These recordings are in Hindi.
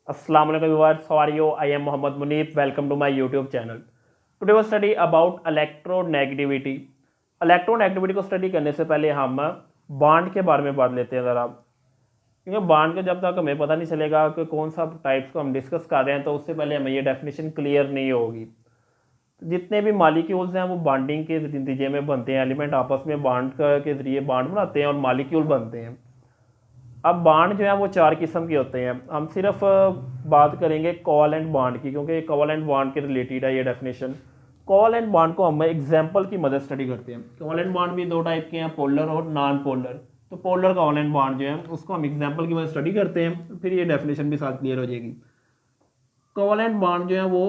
Assalamu alaikum viewers, how are you? I am Mohammad Munif. Welcome to my YouTube channel. Today we'll study about electronegativity. Electronegativity को स्टडी करने से पहले हम बॉन्ड के बारे में बात लेते हैं ज़रा, क्योंकि बॉन्ड का जब तक हमें पता नहीं चलेगा कि कौन सा टाइप्स को हम डिस्कस कर रहे हैं तो उससे पहले हमें ये डेफिनेशन क्लियर नहीं होगी। जितने भी मालिक्यूल्स हैं वो बॉन्डिंग के नतीजे में बनते हैं, एलिमेंट आपस में बॉन्ड के जरिए बॉन्ड बनाते हैं और मालिक्यूल बनते हैं। अब बॉन्ड जो है वो चार किस्म के होते हैं। हम सिर्फ बात करेंगे कोवैलेंट बॉन्ड की, क्योंकि कोवैलेंट बॉन्ड के रिलेटेड है ये डेफिनेशन। कोवैलेंट बॉन्ड को हम एग्जांपल की मदद स्टडी करते हैं। कोवैलेंट बॉन्ड भी दो टाइप के हैं, पोलर और नॉन पोलर। तो पोलर कोवैलेंट बॉन्ड जो है उसको हम एग्जांपल की मदद स्टडी करते हैं, फिर ये डेफिनेशन भी साथ क्लियर हो जाएगी। कोवैलेंट बॉन्ड जो है वो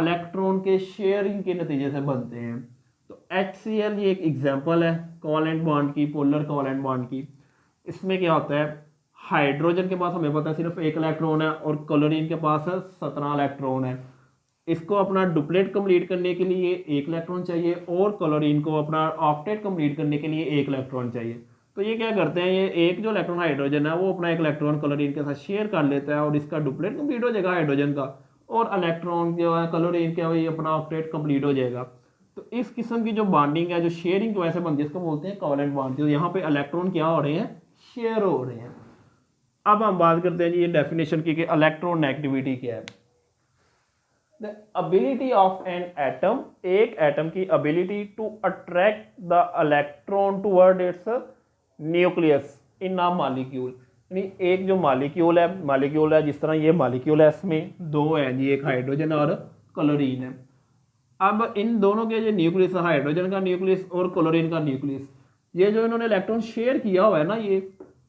इलेक्ट्रॉन के शेयरिंग के नतीजे से बनते हैं। तो HCl ये एक एग्जांपल है कोवैलेंट बॉन्ड की, पोलर कोवैलेंट बॉन्ड की। इसमें क्या होता है, हाइड्रोजन के पास हमें पता है सिर्फ एक इलेक्ट्रॉन है और क्लोरीन के पास 17 इलेक्ट्रॉन है। इसको अपना डुप्लेट कंप्लीट करने के लिए एक इलेक्ट्रॉन चाहिए और क्लोरीन को अपना ऑक्टेट कंप्लीट करने के लिए एक इलेक्ट्रॉन चाहिए। तो ये क्या करते हैं, ये एक जो इलेक्ट्रॉन हाइड्रोजन है वो अपना एक इलेक्ट्रॉन क्लोरीन के साथ शेयर कर लेता है और इसका डुप्लेट कंप्लीट हो जाएगा हाइड्रोजन का, और इलेक्ट्रॉन जो है क्लोरीन का वही अपना ऑक्टेट कंप्लीट हो जाएगा। तो इस किस्म की जो बॉन्डिंग है, जो शेयरिंग की वजह से बनती है, इसको बोलते हैं कोवैलेंट बॉन्ड। जो यहाँ पे इलेक्ट्रॉन क्या हो रहे हैं, शेयर हो रहे हैं। अब हम बात करते हैं जी ये डेफिनेशन की कि इलेक्ट्रोनेगेटिविटी क्या है। The ability of an atom, एक एटम की ability to attract the electron toward its nucleus in a molecule. यानी एक जो मालिक्यूल है जिस तरह ये मालिक्यूल है, इसमें दो है जी, एक हाइड्रोजन और क्लोरीन है। अब इन दोनों के जो न्यूक्लियस, हाइड्रोजन का न्यूक्लियस और क्लोरीन का न्यूक्लियस, ये जो इन्होंने इलेक्ट्रॉन शेयर किया हुआ है ना, ये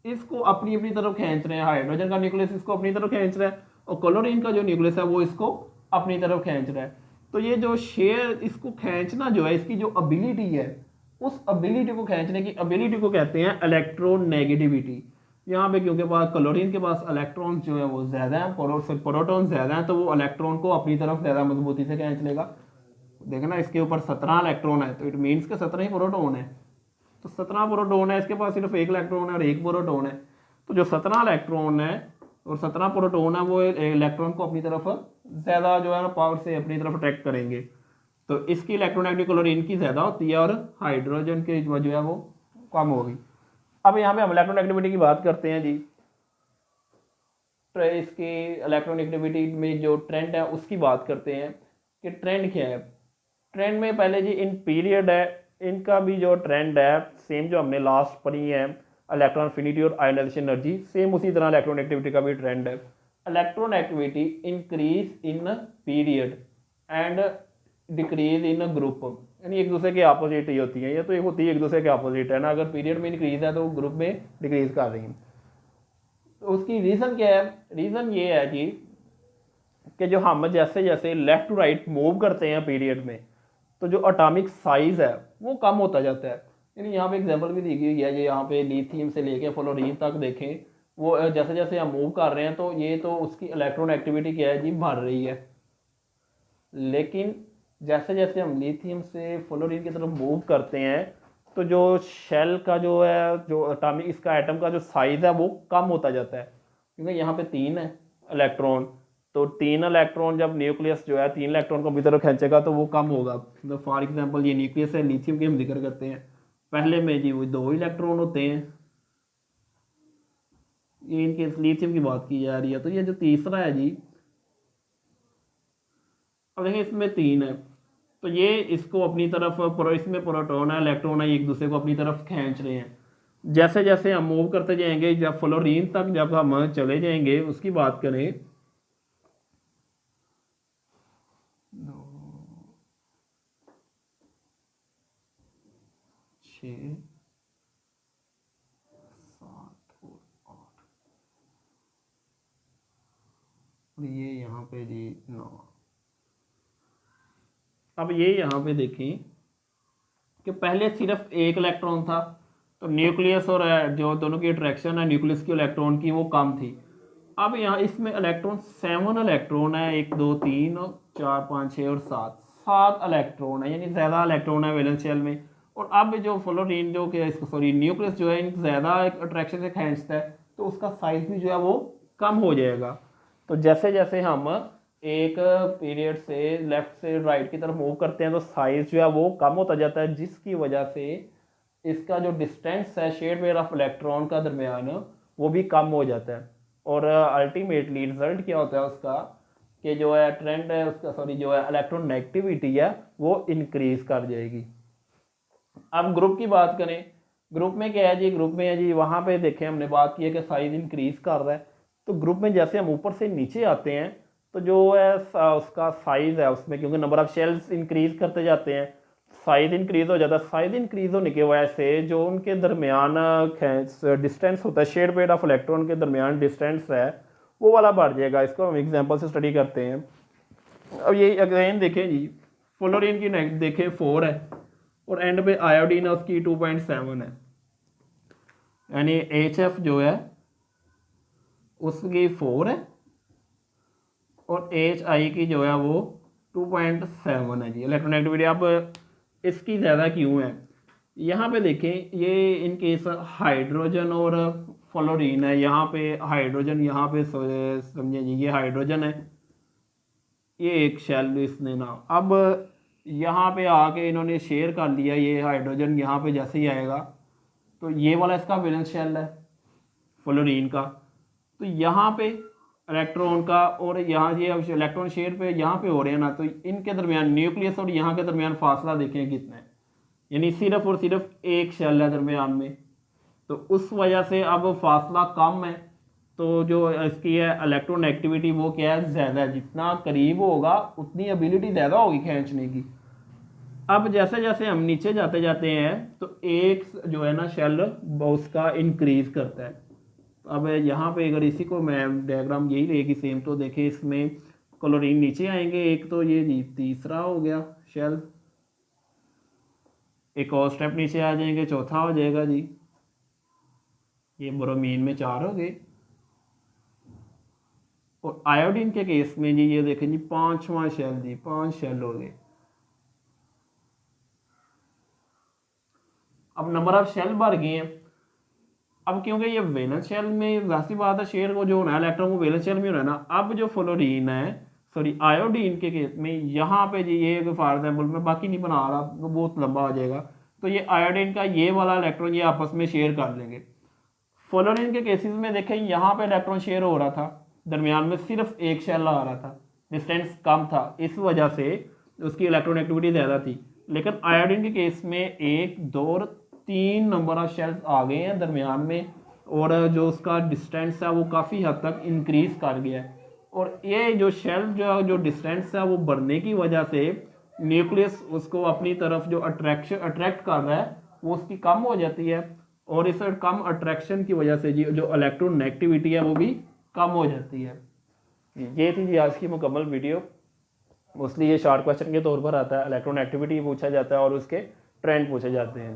इसको अपनी अपनी तरफ खींच रहे हैं। हाइड्रोजन का न्यूक्लियस इसको अपनी तरफ खींच रहा है और क्लोरीन का जो न्यूक्लियस है वो इसको अपनी तरफ खींच रहा है। तो ये जो शेयर, इसको खींचना जो है, इसकी जो एबिलिटी है, उस एबिलिटी को खींचने की एबिलिटी को कहते हैं इलेक्ट्रोनेगेटिविटी। यहाँ पे क्योंकि पास क्लोरीन के पास इलेक्ट्रॉन जो है वो ज़्यादा है, प्रोटॉन ज़्यादा है, तो वो इलेक्ट्रॉन को अपनी तरफ ज़्यादा मजबूती से खींच लेगा। देखना इसके ऊपर 17 इलेक्ट्रॉन है, तो इट मीन्स के 17 ही प्रोटॉन है। तो 17 प्रोटॉन है, इसके पास सिर्फ एक इलेक्ट्रॉन है और एक प्रोटॉन है। तो जो 17 इलेक्ट्रॉन है और 17 प्रोटॉन है वो इलेक्ट्रॉन को अपनी तरफ ज़्यादा जो है ना पावर से अपनी तरफ अट्रैक्ट करेंगे। तो इसकी इलेक्ट्रोनेगेटिविटी क्लोरीन की ज़्यादा होती है और हाइड्रोजन की जो है वो कम होगी। अब यहाँ पे हम इलेक्ट्रोनेगेटिविटी की बात करते हैं जी। इसकी इलेक्ट्रोनेगेटिविटी में जो ट्रेंड है उसकी बात करते हैं कि ट्रेंड क्या है। ट्रेंड में पहले जी इन पीरियड है, इनका भी जो ट्रेंड है सेम जो हमने लास्ट पढ़ी है, इलेक्ट्रॉन एफिनिटी और आयोनाइजेशन एनर्जी, सेम उसी तरह इलेक्ट्रोनेगेटिविटी का भी ट्रेंड है। Electronegativity increase in period and decrease in group, यानी एक दूसरे के अपोजिट ही होती है। ये तो एक होती है एक दूसरे के अपोजिट है ना, अगर पीरियड में इंक्रीज है तो ग्रुप में डिक्रीज कर रही है। तो उसकी रीज़न क्या है, रीज़न ये है जी कि जो हम जैसे जैसे लेफ्ट टू राइट मूव करते हैं पीरियड में, तो जो एटॉमिक साइज है वो कम होता जाता है। यानी यहाँ पे एग्जांपल भी दी गई है, ये यहाँ पे लिथियम से लेके फ्लोरीन तक देखें, वो जैसे जैसे हम मूव कर रहे हैं तो ये तो उसकी इलेक्ट्रॉन एक्टिविटी क्या है जी, बढ़ रही है। लेकिन जैसे जैसे हम लिथियम से फ्लोरीन की तरफ मूव करते हैं तो जो शेल का जो है, जो एटॉमिक इसका एटम का जो साइज है वो कम होता जाता है, क्योंकि यहाँ पे 3 है इलेक्ट्रॉन। तो 3 इलेक्ट्रॉन जब न्यूक्लियस जो है 3 इलेक्ट्रॉन को अपनी तरफ खींचेगा तो वो कम होगा। तो फॉर एग्जांपल ये न्यूक्लियस है, लिथियम की हम जिक्र करते हैं, पहले में जी वो 2 इलेक्ट्रॉन होते हैं, ये इनके लिथियम की बात की जा रही है। तो ये जो तीसरा है जी, अब देखिए इसमें 3 है, तो ये इसको अपनी तरफ, इसमें प्रोटॉन है इलेक्ट्रॉन है, एक दूसरे को अपनी तरफ खींच रहे हैं। जैसे जैसे हम मूव करते जाएंगे, जब फ्लोरीन तक जब हम चले जाएंगे, उसकी बात करें, 6, 7 और 8, और ये यहाँ पे जी 9। अब ये यहाँ पे देखें कि पहले सिर्फ एक इलेक्ट्रॉन था, तो न्यूक्लियस और जो दोनों की अट्रैक्शन है न्यूक्लियस की इलेक्ट्रॉन की वो कम थी। अब यहाँ इसमें इलेक्ट्रॉन 7 इलेक्ट्रॉन है, 1 2 3 4 5 6 और 7 इलेक्ट्रॉन है, यानी ज़्यादा इलेक्ट्रॉन है वैलेंस शेल में। और अब जो फ्लोरीन जो कि सॉरी न्यूक्लियस जो है ज़्यादा अट्रैक्शन से खींचता है, तो उसका साइज भी जो है वो कम हो जाएगा। तो जैसे जैसे हम एक पीरियड से लेफ्ट से राइट की तरफ मूव करते हैं तो साइज जो है वो कम होता जाता है, जिसकी वजह से इसका जो डिस्टेंस है शेयर्ड पेयर ऑफ इलेक्ट्रॉन का दरमियान वो भी कम हो जाता है। और अल्टीमेटली रिजल्ट क्या होता है उसका कि जो है ट्रेंड है उसका, सॉरी जो है इलेक्ट्रॉन नेगेटिविटी है वो इंक्रीज कर जाएगी। अब ग्रुप की बात करें, ग्रुप में क्या है जी, ग्रुप में है जी वहाँ पे देखें हमने बात की है कि साइज इंक्रीज कर रहा है। तो ग्रुप में जैसे हम ऊपर से नीचे आते हैं तो जो है उसका साइज है उसमें, क्योंकि नंबर ऑफ शेल्स इंक्रीज करते जाते हैं, साइज इंक्रीज हो जाता है। साइज इंक्रीज होने की वजह से जो उनके दरमियान डिस्टेंस होता है, शेयर पेयर ऑफ इलेक्ट्रॉन के दरमियान डिस्टेंस है वो वाला बढ़ जाएगा। इसको हम एग्जांपल से स्टडी करते हैं। अब ये अगेन देखें जी, फ्लोरीन की देखें 4 है और एंड पे आयोडीन है उसकी 2.7 है, यानी HF जो है उसकी 4 है और HI की जो है वो 2.7 है जी इलेक्ट्रोनेगेटिविटी। अब इसकी ज़्यादा क्यों है, यहाँ पे देखें ये इन केस हाइड्रोजन और फ्लोरीन है, यहाँ पे हाइड्रोजन, यहाँ पे समझे जी ये हाइड्रोजन है, ये एक शेल इसने ना, अब यहाँ पे आके इन्होंने शेयर कर लिया ये हाइड्रोजन, यहाँ पे जैसे ही आएगा तो ये वाला इसका वैलेंस शेल है फ्लोरीन का, तो यहाँ पे इलेक्ट्रॉन का और यहाँ ये इलेक्ट्रॉन शेयर पे यहाँ पे हो रहे हैं ना, तो इनके दरमियान न्यूक्लियस और यहाँ के दरमियान फासला देखें कितना है, यानी सिर्फ और सिर्फ एक शेल है दरमियान में। तो उस वजह से अब फासला कम है तो जो इसकी है इलेक्ट्रॉन एक्टिविटी वो क्या है, ज़्यादा है। जितना करीब होगा उतनी एबिलिटी ज़्यादा होगी खींचने की। अब जैसे जैसे हम नीचे जाते जाते हैं तो एक जो है ना शेल उसका इंक्रीज करता है। अब यहाँ पे अगर इसी को मैं डायग्राम यही रहेगी सेम, तो देखें इसमें क्लोरीन नीचे आएंगे एक, तो ये जी तीसरा हो गया शेल, एक और स्टेप नीचे आ जाएंगे चौथा हो जाएगा जी, ये ब्रोमीन में 4 हो गए। और आयोडीन के केस में जी ये देखें जी 5वां शेल जी, 5 शेल हो गए। अब नंबर ऑफ शेल बढ़ गए हैं। अब क्योंकि ये वैलेंस शेल में वैसी बात है शेयर को जो होना है इलेक्ट्रॉन को वैलेंस शेल में होना है ना, अब जो फ्लोरीन है सॉरी आयोडीन के केस में यहाँ पे जी ये फॉर एग्जाम्पल मैं बाकी नहीं बना रहा तो बहुत लंबा हो जाएगा, तो ये आयोडीन का ये वाला इलेक्ट्रॉन ये आपस में शेयर कर लेंगे। फ्लोरीन के केसेस में देखें यहाँ पे इलेक्ट्रॉन शेयर हो रहा था, दरमियान में सिर्फ एक शेल आ रहा था, डिस्टेंस कम था, इस वजह से उसकी इलेक्ट्रॉन एक्टिविटी ज़्यादा थी। लेकिन आयोडीन के केस में 1 2 और 3 नंबर ऑफ शेल्स आ गए हैं दरमियान में, और जो उसका डिस्टेंस है वो काफ़ी हद तक इंक्रीज कर गया है। और ये जो शेल जो डिस्टेंस है वो बढ़ने की वजह से न्यूक्लियस उसको अपनी तरफ जो अट्रैक्ट कर रहा है वो उसकी कम हो जाती है, और इस कम अट्रैक्शन की वजह से जी जो इलेक्ट्रॉन नेगेटिविटी है वो भी कम हो जाती है। ये थी जी आज की मुकम्मल वीडियो। मोस्टली ये शॉर्ट क्वेश्चन के तौर पर आता है, इलेक्ट्रॉन एक्टिविटी पूछा जाता है और उसके ट्रेंड पूछे जाते हैं।